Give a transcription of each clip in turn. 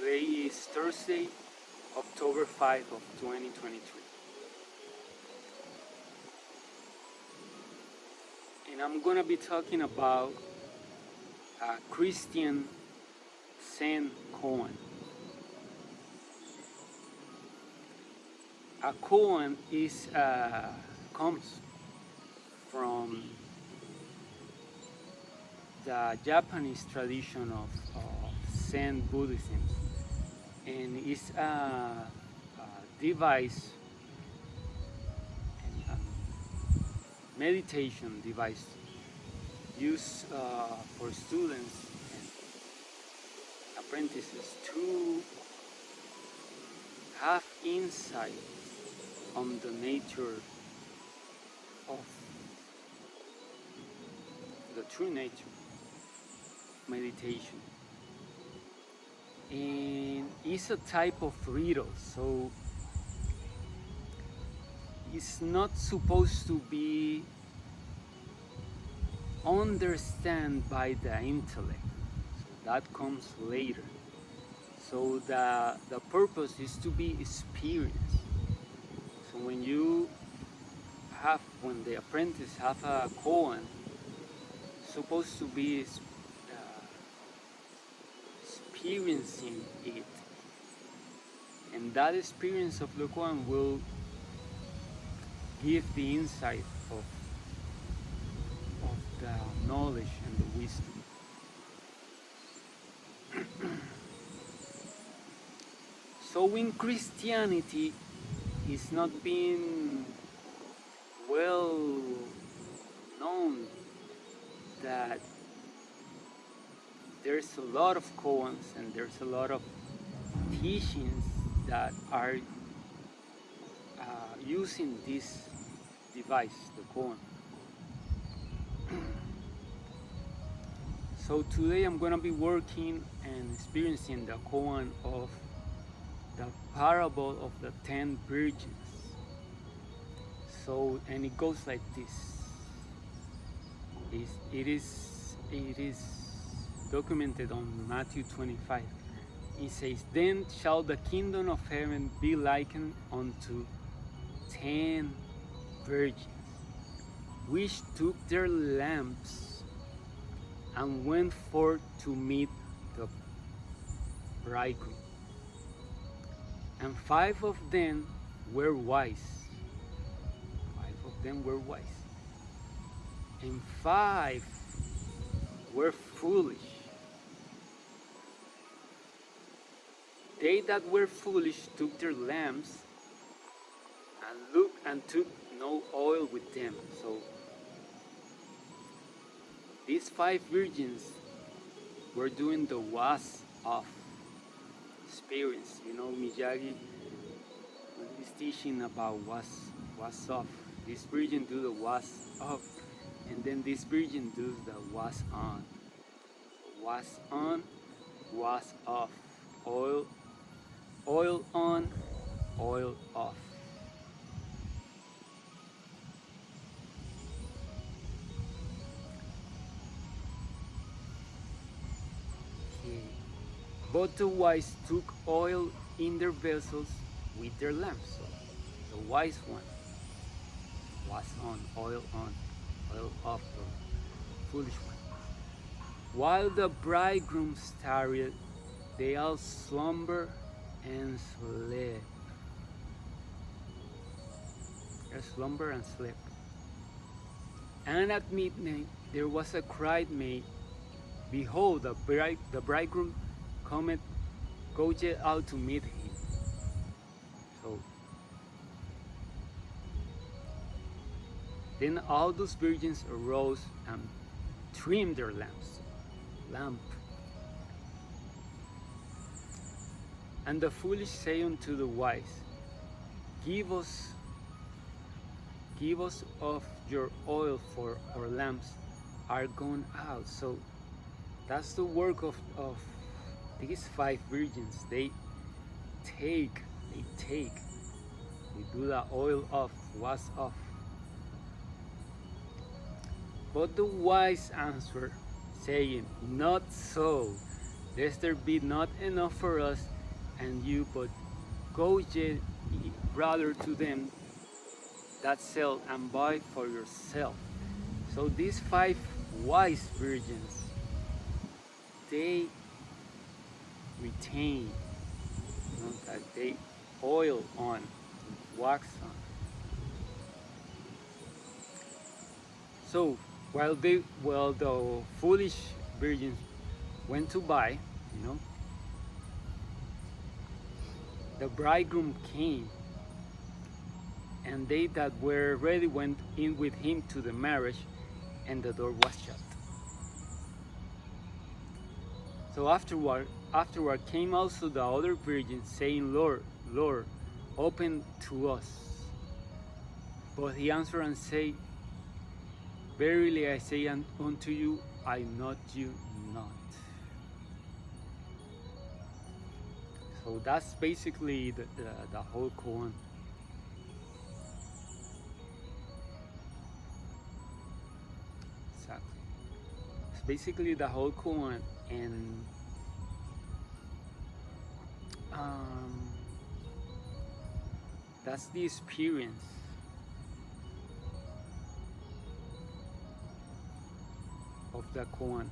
Today is Thursday, October 5 of 2023. And I'm gonna be talking about a Christian Saint Koan. A Koan comes from the Japanese tradition of Zen Buddhism, and it's a device, a meditation device used for students and apprentices to have insight on the nature of the true nature of meditation. And it's a type of riddle, so it's not supposed to be understood by the intellect. So that comes later. So the purpose is to be experienced. So when the apprentice have a koan, supposed to be experiencing it, and that experience of the koan will give the insight of the knowledge and the wisdom. So in Christianity, it's not been well known that there's a lot of koans and there's a lot of teachings that are using this device, the koan. So today I'm gonna be working and experiencing the koan of the parable of the 10 virgins. So, and it goes like this. It is documented on Matthew 25. It says, "Then shall the kingdom of heaven be likened unto 10 virgins, which took their lamps and went forth to meet the bridegroom. And 5 of them were wise." 5 of them were wise. And 5 were foolish. They that were foolish took their lamps and looked and took no oil with them. So these 5 virgins were doing the wash off experience. You know, Miyagi, when he's teaching about wash off, this virgin do the wash off, and then this virgin does the wash on. Wash on, wash off. Oil on, oil off. Okay. But the wise took oil in their vessels with their lamps. So the wise one, wash on, oil off the foolish one. While the bridegrooms tarried, they all slumber and slept. They slumber and slept. And at midnight there was a cry made, "Behold, the bridegroom cometh, go ye out to meet him." So then all those virgins arose and trimmed their lamps. And the foolish say unto the wise, Give us of your oil, for our lamps are gone out." So that's the work of these 5 virgins. They do the oil off, wash off. But the wise answer, saying, "Not so, lest there be not enough for us and you, but go ye rather to them that sell and buy for yourself. So these 5 wise virgins, they retain, that they oil on, wax on. So while the foolish virgins went to buy, the bridegroom came, and they that were ready went in with him to the marriage, and the door was shut. So afterward came also the other virgins, saying, Lord, Lord, open to us. But he answered and said, Verily I say unto you, I know you not. So that's basically the whole Koan. Exactly. It's basically the whole Koan, and that's the experience of the Koan.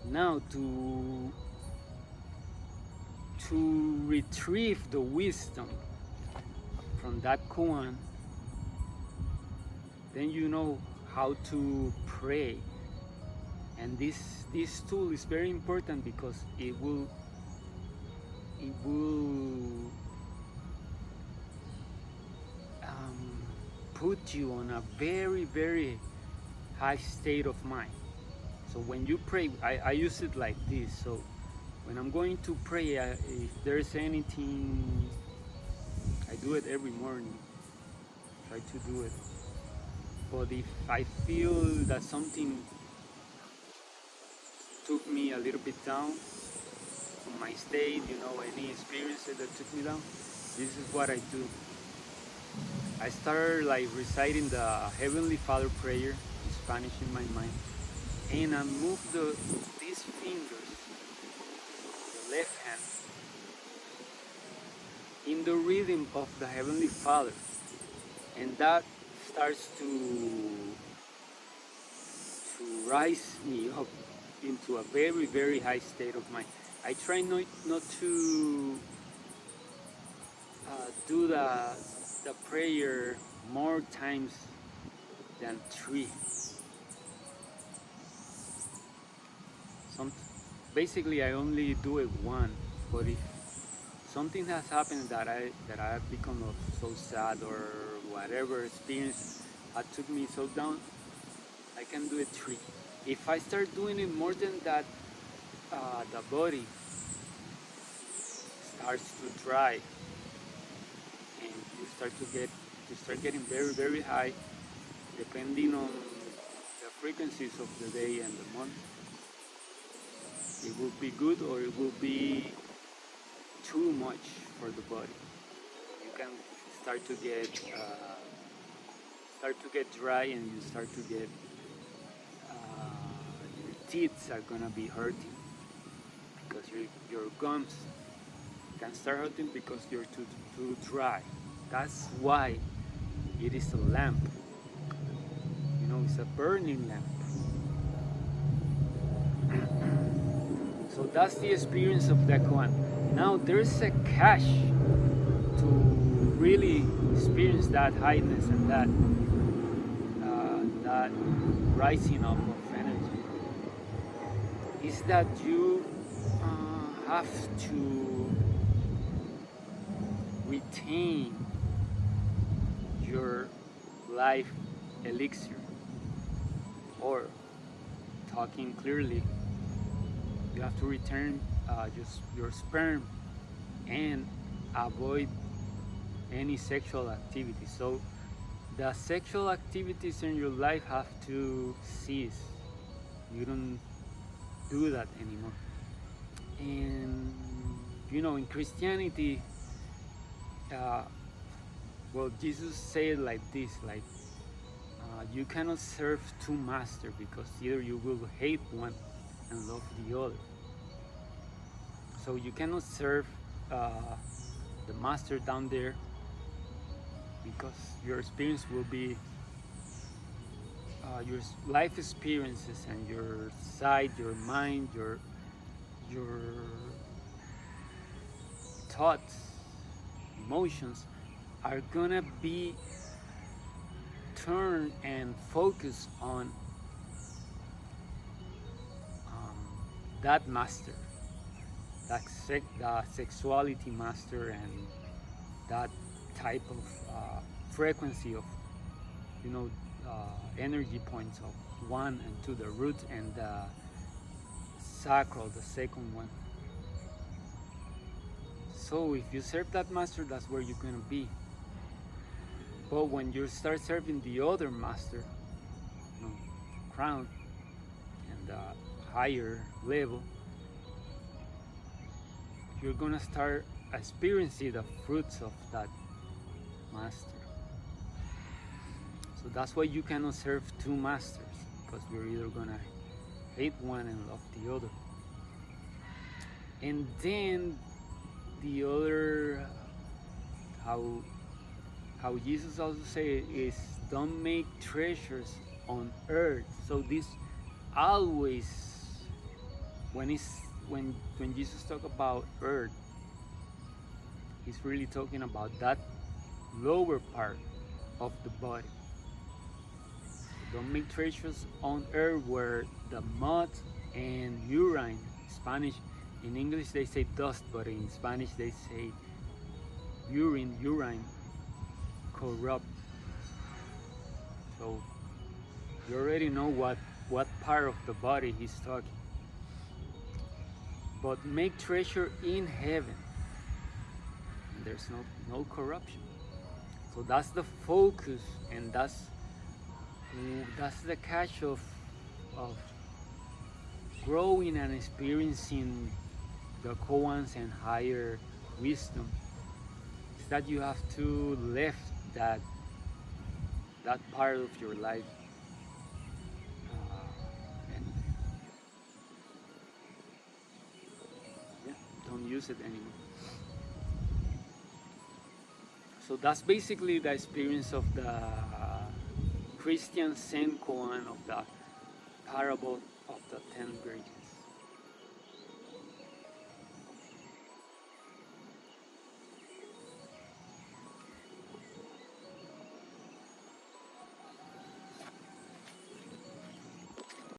Now to retrieve the wisdom from that Koan, then you know how to pray. And this tool is very important because it will put you on a very, very high state of mind. So when you pray, I use it like this. So when I'm going to pray, if there's anything, I do it every morning. Try to do it. But if I feel that something took me a little bit down from my state, any experiences that took me down, this is what I do. I start like reciting the Heavenly Father prayer in Spanish in my mind, and I move these fingers, the left hand, in the rhythm of the Heavenly Father, and that starts to rise me up into a very, very high state of mind. I try not to do the prayer more times than 3. Basically, I only do it one. But if something has happened that I've become so sad, or whatever experience that took me so down, I can do it 3. If I start doing it more than that, the body starts to dry, and you start getting very, very high, depending on the frequencies of the day and the month. It will be good, or it will be too much for the body. You can start to get dry, and you start to get your teeth are gonna be hurting because your gums can start hurting because you're too dry. That's why it is a lamp. It's a burning lamp. So that's the experience of that Koan. Now there's a cache to really experience that highness and that rising up of energy. Is that you have to retain your life elixir, or talking clearly, you have to return just your sperm and avoid any sexual activity. So the sexual activities in your life have to cease. You don't do that anymore. And in Christianity, Jesus said like this, like you cannot serve two masters, because either you will hate one and love the other. So you cannot serve the master down there, because your experience will be your life experiences and your sight, your mind, your thoughts, emotions are gonna be turned and focused on um, that master, the sexuality master, and that type of frequency of, you know, energy points of 1 and 2, the root and the sacral, the second one. So if you serve that master, that's where you're gonna be. But when you start serving the other master, you know, crown and the higher level, you're gonna start experiencing the fruits of that master. So that's why you cannot serve two masters, because you're either gonna hate one and love the other. And then the other, how Jesus also say is, don't make treasures on earth. So this always, when Jesus talk about earth, he's really talking about that lower part of the body. Don't make treasures on earth where the mud and urine, Spanish, in English they say dust, but in Spanish they say urine corrupt. So you already know what part of the body he's talking. But make treasure in heaven, and there's no corruption. So that's the focus, and that's the catch of growing and experiencing the koans and higher wisdom, is that you have to left that part of your life, and yeah, don't use it anymore. So that's basically the experience of the Christian Zen koan of the parable of the 10 virgins.